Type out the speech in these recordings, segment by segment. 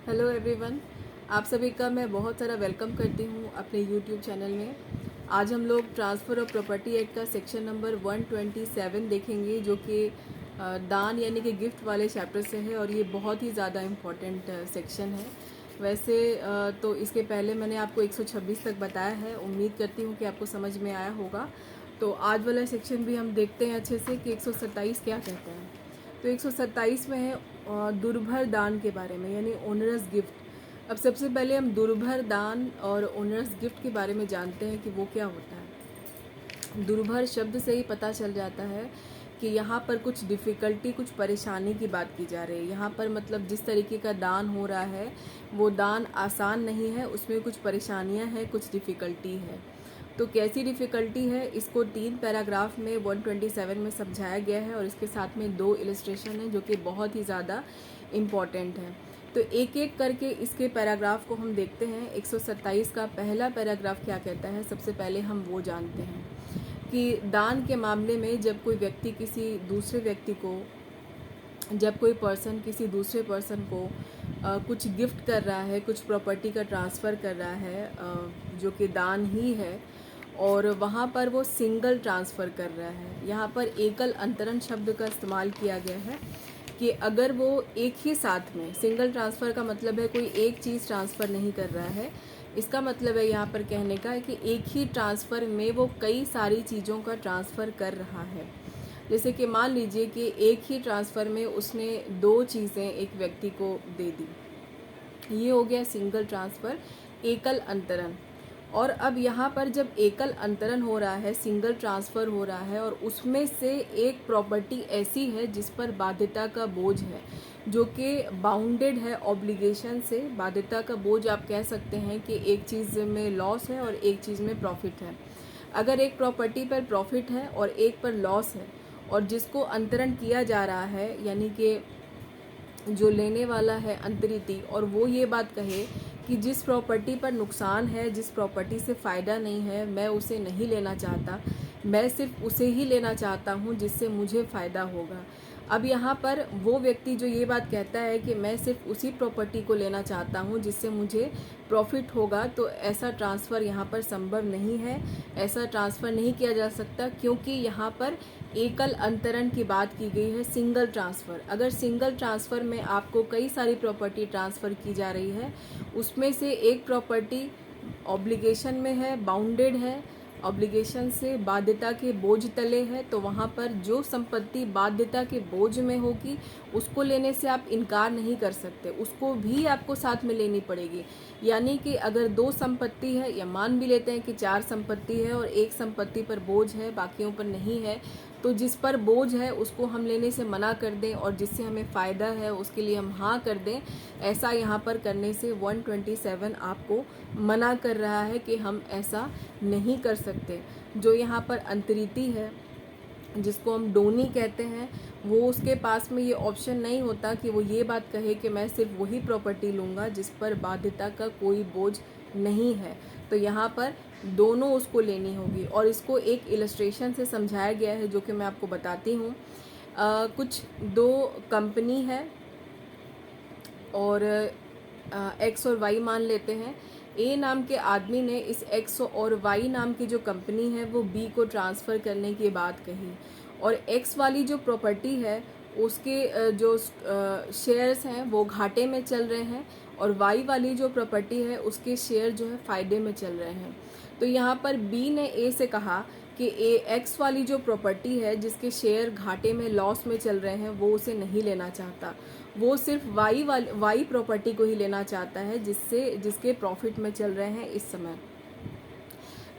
Hello everyone, आप सभी का मैं बहुत सारा वेलकम करती हूँ अपने यूट्यूब चैनल में। आज हम लोग ट्रांसफ़र ऑफ प्रॉपर्टी एक्ट का सेक्शन नंबर 127 देखेंगे, जो कि दान यानी कि गिफ्ट वाले चैप्टर से है और ये बहुत ही ज़्यादा इम्पॉर्टेंट सेक्शन है। वैसे तो इसके पहले मैंने आपको 126 तक बताया है। उम्मीद करती हूँ कि आपको समझ में आया होगा। तो आज वाला सेक्शन भी हम देखते हैं अच्छे से कि 127 क्या कहता है। तो 127 में है दुर्भर दान के बारे में, यानी ओनरस गिफ्ट। अब सबसे पहले हम दुर्भर दान और ओनरस गिफ्ट के बारे में जानते हैं कि वो क्या होता है। दुर्भर शब्द से ही पता चल जाता है कि यहाँ पर कुछ डिफ़िकल्टी, कुछ परेशानी की बात की जा रही है। यहाँ पर मतलब जिस तरीके का दान हो रहा है वो दान आसान नहीं है, उसमें कुछ परेशानियाँ हैं, कुछ डिफ़िकल्टी है। तो कैसी डिफ़िकल्टी है, इसको 3 पैराग्राफ में 127 में समझाया गया है और इसके साथ में 2 इलस्ट्रेशन हैं जो कि बहुत ही ज़्यादा इम्पॉर्टेंट हैं। तो एक एक करके इसके पैराग्राफ को हम देखते हैं। 127 का पहला पैराग्राफ क्या कहता है, सबसे पहले हम वो जानते हैं कि दान के मामले में जब कोई व्यक्ति किसी दूसरे व्यक्ति को, जब कोई पर्सन किसी दूसरे पर्सन को कुछ गिफ्ट कर रहा है, कुछ प्रॉपर्टी का ट्रांसफ़र कर रहा है, जो कि दान ही है, और वहाँ पर वो सिंगल ट्रांसफ़र कर रहा है। यहाँ पर एकल अंतरण शब्द का इस्तेमाल किया गया है कि अगर वो एक ही साथ में, सिंगल ट्रांसफ़र का मतलब है कोई एक चीज़ ट्रांसफ़र नहीं कर रहा है। इसका मतलब है यहाँ पर कहने का है कि एक ही ट्रांसफ़र में वो कई सारी चीज़ों का ट्रांसफ़र कर रहा है। जैसे कि मान लीजिए कि एक ही ट्रांसफ़र में उसने 2 चीज़ें एक व्यक्ति को दे दी, ये हो गया सिंगल ट्रांसफ़र, एकल अंतरण। और अब यहाँ पर जब एकल अंतरण हो रहा है, सिंगल ट्रांसफ़र हो रहा है, और उसमें से एक प्रॉपर्टी ऐसी है जिस पर बाध्यता का बोझ है, जो कि बाउंडेड है ऑब्लिगेशन से। बाध्यता का बोझ आप कह सकते हैं कि एक चीज़ में लॉस है और एक चीज़ में प्रॉफिट है। अगर एक प्रॉपर्टी पर प्रॉफिट है और एक पर लॉस है, और जिसको अंतरण किया जा रहा है, यानी कि जो लेने वाला है अंतरिति, और वो ये बात कहे कि जिस प्रॉपर्टी पर नुकसान है, जिस प्रॉपर्टी से फ़ायदा नहीं है, मैं उसे नहीं लेना चाहता, मैं सिर्फ उसे ही लेना चाहता हूँ जिससे मुझे फ़ायदा होगा। अब यहाँ पर वो व्यक्ति जो ये बात कहता है कि मैं सिर्फ उसी प्रॉपर्टी को लेना चाहता हूँ जिससे मुझे प्रॉफिट होगा, तो ऐसा ट्रांसफ़र यहाँ पर संभव नहीं है। ऐसा ट्रांसफ़र नहीं किया जा सकता, क्योंकि यहाँ पर एकल अंतरण की बात की गई है, सिंगल ट्रांसफ़र। अगर सिंगल ट्रांसफ़र में आपको कई सारी प्रॉपर्टी ट्रांसफ़र की जा रही है, उसमें से एक प्रॉपर्टी ऑब्लिगेशन में है, बाउंडेड है, ऑब्लिगेशन से बाध्यता के बोझ तले है, तो वहाँ पर जो संपत्ति बाध्यता के बोझ में होगी उसको लेने से आप इनकार नहीं कर सकते, उसको भी आपको साथ में लेनी पड़ेगी। यानी कि अगर 2 संपत्ति है, या मान भी लेते हैं कि 4 संपत्ति है और एक संपत्ति पर बोझ है, बाकियों पर नहीं है, तो जिस पर बोझ है उसको हम लेने से मना कर दें और जिससे हमें फ़ायदा है उसके लिए हम हाँ कर दें। ऐसा यहाँ पर करने से 127 आपको मना कर रहा है कि हम ऐसा नहीं कर सकते। जो यहाँ पर अंतरिति है, जिसको हम डोनी कहते हैं, वो उसके पास में ये ऑप्शन नहीं होता कि वो ये बात कहे कि मैं सिर्फ वही प्रॉपर्टी लूँगा जिस पर बाध्यता का कोई बोझ नहीं है। तो यहाँ पर दोनों उसको लेनी होगी, और इसको एक इलस्ट्रेशन से समझाया गया है जो कि मैं आपको बताती हूँ। कुछ 2 कंपनी है और एक्स और वाई मान लेते हैं। ए नाम के आदमी ने इस एक्स और वाई नाम की जो कंपनी है वो बी को ट्रांसफ़र करने की बात कही, और एक्स वाली जो प्रॉपर्टी है उसके जो शेयर्स हैं वो घाटे में चल रहे हैं, और वाई वाली जो प्रॉपर्टी है उसके शेयर जो है फ़ायदे में चल रहे हैं। तो यहाँ पर बी ने ए से कहा कि ए एक्स वाली जो प्रॉपर्टी है जिसके शेयर घाटे में, लॉस में चल रहे हैं, वो उसे नहीं लेना चाहता, वो सिर्फ वाई प्रॉपर्टी को ही लेना चाहता है जिसके प्रॉफिट में चल रहे हैं इस समय।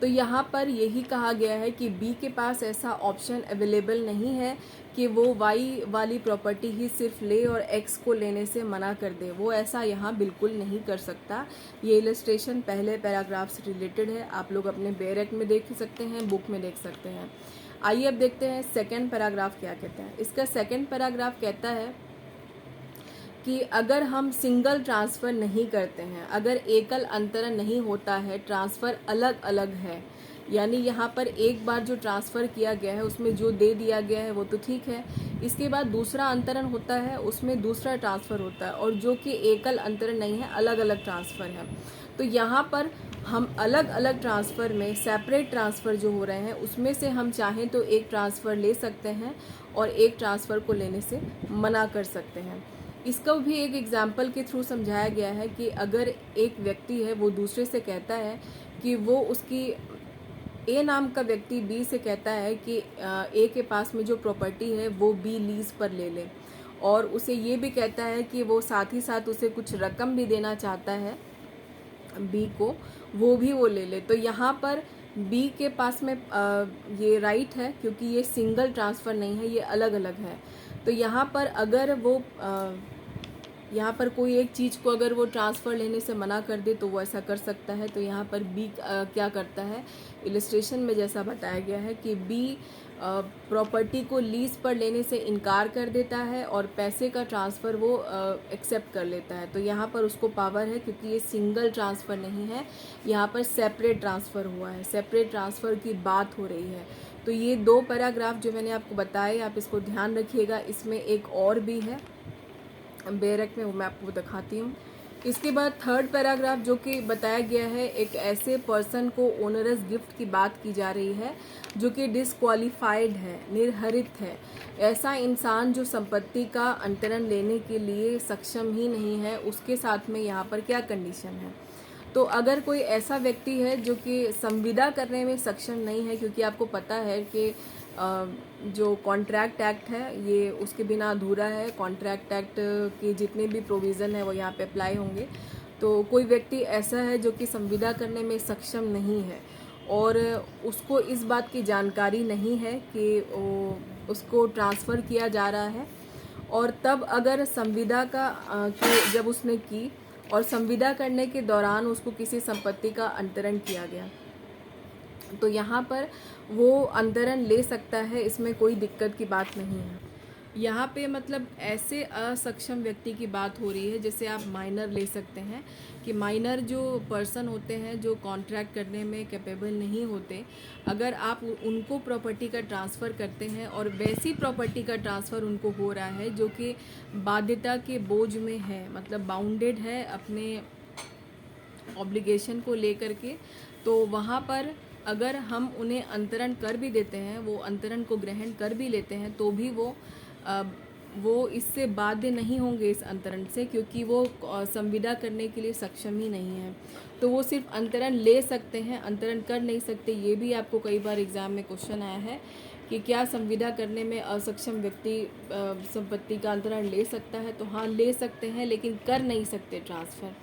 तो यहाँ पर यही कहा गया है कि बी के पास ऐसा ऑप्शन अवेलेबल नहीं है कि वो वाई वाली प्रॉपर्टी ही सिर्फ ले और एक्स को लेने से मना कर दे। वो ऐसा यहाँ बिल्कुल नहीं कर सकता। ये इलस्ट्रेशन पहले पैराग्राफ से रिलेटेड है, आप लोग अपने बेयर एक्ट में देख सकते हैं, बुक में देख सकते हैं। आइए अब देखते हैं सेकेंड पैराग्राफ क्या कहता है। इसका सेकेंड पैराग्राफ कहता है कि अगर हम सिंगल ट्रांसफ़र नहीं करते हैं, अगर एकल अंतरण नहीं होता है, ट्रांसफ़र अलग अलग है, यानी यहाँ पर एक बार जो ट्रांसफ़र किया गया है उसमें जो दे दिया गया है वो तो ठीक है, इसके बाद दूसरा अंतरण होता है उसमें दूसरा ट्रांसफ़र होता है, और जो कि एकल अंतरण नहीं है, अलग अलग ट्रांसफ़र है। तो यहाँ पर हम अलग अलग ट्रांसफ़र में सेपरेट ट्रांसफ़र जो हो रहे हैं उसमें से हम चाहें तो एक ट्रांसफ़र ले सकते हैं और एक ट्रांसफ़र को लेने से मना कर सकते हैं। इसका भी एक एग्जाम्पल के थ्रू समझाया गया है कि अगर एक व्यक्ति है वो दूसरे से कहता है कि वो उसकी ए नाम का व्यक्ति बी से कहता है कि ए के पास में जो प्रॉपर्टी है वो बी लीज पर ले ले, और उसे ये भी कहता है कि वो साथ ही साथ उसे कुछ रकम भी देना चाहता है बी को, वो भी वो ले ले। तो यहाँ पर बी के पास में ये राइट है क्योंकि ये सिंगल ट्रांसफ़र नहीं है, ये अलग अलग है। तो यहाँ पर अगर वो यहाँ पर कोई एक चीज़ को अगर वो ट्रांसफ़र लेने से मना कर दे तो वो ऐसा कर सकता है। तो यहाँ पर बी क्या करता है, इलस्ट्रेशन में जैसा बताया गया है कि बी प्रॉपर्टी को लीज़ पर लेने से इनकार कर देता है और पैसे का ट्रांसफ़र वो एक्सेप्ट कर लेता है। तो यहाँ पर उसको पावर है क्योंकि ये सिंगल ट्रांसफ़र नहीं है, यहाँ पर सेपरेट ट्रांसफ़र हुआ है, सेपरेट ट्रांसफ़र की बात हो रही है। तो ये 2 पैराग्राफ जो मैंने आपको बताए आप इसको ध्यान रखिएगा। इसमें एक और भी है बेरक में, वो मैं आपको दिखाती हूँ। इसके बाद 3rd पैराग्राफ जो कि बताया गया है, एक ऐसे पर्सन को ओनरस गिफ्ट की बात की जा रही है जो कि डिसक्वालीफाइड है, निर्हरित है। ऐसा इंसान जो संपत्ति का अंतरण लेने के लिए सक्षम ही नहीं है, उसके साथ में यहाँ पर क्या कंडीशन है। तो अगर कोई ऐसा व्यक्ति है जो कि संविदा करने में सक्षम नहीं है, क्योंकि आपको पता है कि जो कॉन्ट्रैक्ट एक्ट है ये उसके बिना अधूरा है, कॉन्ट्रैक्ट एक्ट के जितने भी प्रोविज़न है वो यहाँ पे अप्लाई होंगे। तो कोई व्यक्ति ऐसा है जो कि संविदा करने में सक्षम नहीं है और उसको इस बात की जानकारी नहीं है कि उसको ट्रांसफ़र किया जा रहा है, और तब अगर संविदा का जब उसने की और संविदा करने के दौरान उसको किसी संपत्ति का अंतरण किया गया, तो यहाँ पर वो अंतरण ले सकता है, इसमें कोई दिक्कत की बात नहीं है। यहाँ पे मतलब ऐसे असक्षम व्यक्ति की बात हो रही है, जैसे आप माइनर ले सकते हैं कि माइनर जो पर्सन होते हैं जो कॉन्ट्रैक्ट करने में कैपेबल नहीं होते, अगर आप उनको प्रॉपर्टी का ट्रांसफ़र करते हैं और वैसी प्रॉपर्टी का ट्रांसफ़र उनको हो रहा है जो कि बाध्यता के बोझ में है, मतलब बाउंडेड है अपने ऑब्लिगेशन को लेकर के, तो वहाँ पर अगर हम उन्हें अंतरण कर भी देते हैं, वो अंतरण को ग्रहण कर भी लेते हैं, तो भी वो इससे बाध्य नहीं होंगे इस अंतरण से, क्योंकि वो संविदा करने के लिए सक्षम ही नहीं है। तो वो सिर्फ अंतरण ले सकते हैं, अंतरण कर नहीं सकते। ये भी आपको कई बार एग्ज़ाम में क्वेश्चन आया है कि क्या संविदा करने में असक्षम व्यक्ति संपत्ति का अंतरण ले सकता है। तो हाँ, ले सकते हैं, लेकिन कर नहीं सकते ट्रांसफ़र।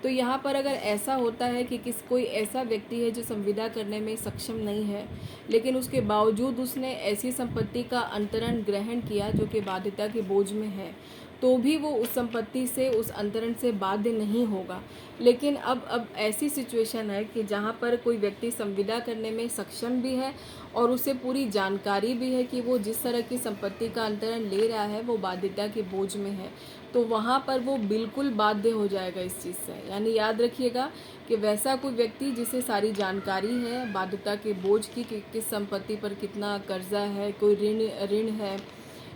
तो यहाँ पर अगर ऐसा होता है कि कोई ऐसा व्यक्ति है जो संविदा करने में सक्षम नहीं है, लेकिन उसके बावजूद उसने ऐसी संपत्ति का अंतरण ग्रहण किया जो कि बाध्यता के बोझ में है, तो भी वो उस संपत्ति से, उस अंतरण से बाध्य नहीं होगा। लेकिन अब ऐसी सिचुएशन है कि जहाँ पर कोई व्यक्ति संविदा करने में सक्षम भी है और उसे पूरी जानकारी भी है कि वो जिस तरह की संपत्ति का अंतरण ले रहा है वो बाध्यता के बोझ में है, तो वहाँ पर वो बिल्कुल बाध्य हो जाएगा इस चीज़ से। यानी याद रखिएगा कि वैसा कोई व्यक्ति जिसे सारी जानकारी है बाध्यता के बोझ की, कि किस संपत्ति पर कितना कर्जा है, कोई ऋण है,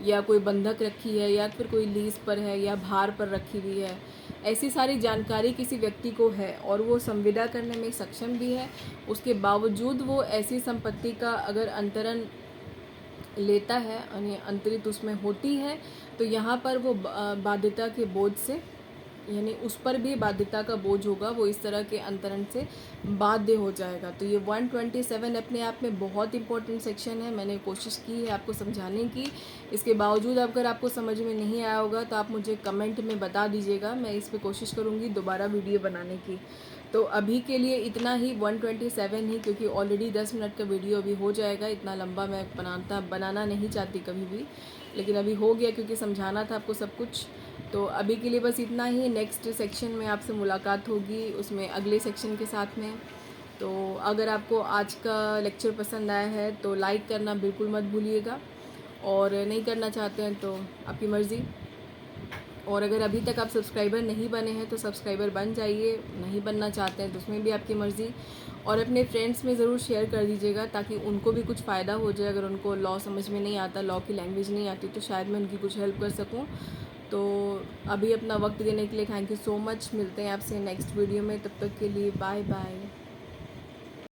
या कोई बंधक रखी है, या फिर कोई लीज पर है, या भार पर रखी हुई है, ऐसी सारी जानकारी किसी व्यक्ति को है और वो संविदा करने में सक्षम भी है, उसके बावजूद वो ऐसी संपत्ति का अगर अंतरण लेता है यानी अंतरित उसमें होती है, तो यहाँ पर वो बाध्यता के बोझ से, यानी उस पर भी बाध्यता का बोझ होगा, वो इस तरह के अंतरण से बाध्य हो जाएगा। तो ये 127 अपने आप में बहुत इंपॉर्टेंट सेक्शन है। मैंने कोशिश की है आपको समझाने की, इसके बावजूद अगर आपको समझ में नहीं आया होगा तो आप मुझे कमेंट में बता दीजिएगा, मैं इस पर कोशिश करूँगी दोबारा वीडियो बनाने की। तो अभी के लिए इतना ही, 127 ही, क्योंकि ऑलरेडी 10 मिनट का वीडियो अभी हो जाएगा। इतना लंबा मैं बनाना नहीं चाहती कभी भी, लेकिन अभी हो गया क्योंकि समझाना था आपको सब कुछ। तो अभी के लिए बस इतना ही। नेक्स्ट सेक्शन में आपसे मुलाकात होगी, उसमें अगले सेक्शन के साथ में। तो अगर आपको आज का लेक्चर पसंद आया है तो लाइक करना बिल्कुल मत भूलिएगा, और नहीं करना चाहते हैं तो आपकी मर्ज़ी। और अगर अभी तक आप सब्सक्राइबर नहीं बने हैं तो सब्सक्राइबर बन जाइए, नहीं बनना चाहते हैं तो उसमें भी आपकी मर्ज़ी। और अपने फ्रेंड्स में ज़रूर शेयर कर दीजिएगा ताकि उनको भी कुछ फ़ायदा हो जाए। अगर उनको लॉ समझ में नहीं आता, लॉ की लैंग्वेज नहीं आती, तो शायद मैं उनकी कुछ हेल्प कर सकूं। तो अभी अपना वक्त देने के लिए थैंक यू सो मच। मिलते हैं आपसे नेक्स्ट वीडियो में, तब तक के लिए बाय बाय।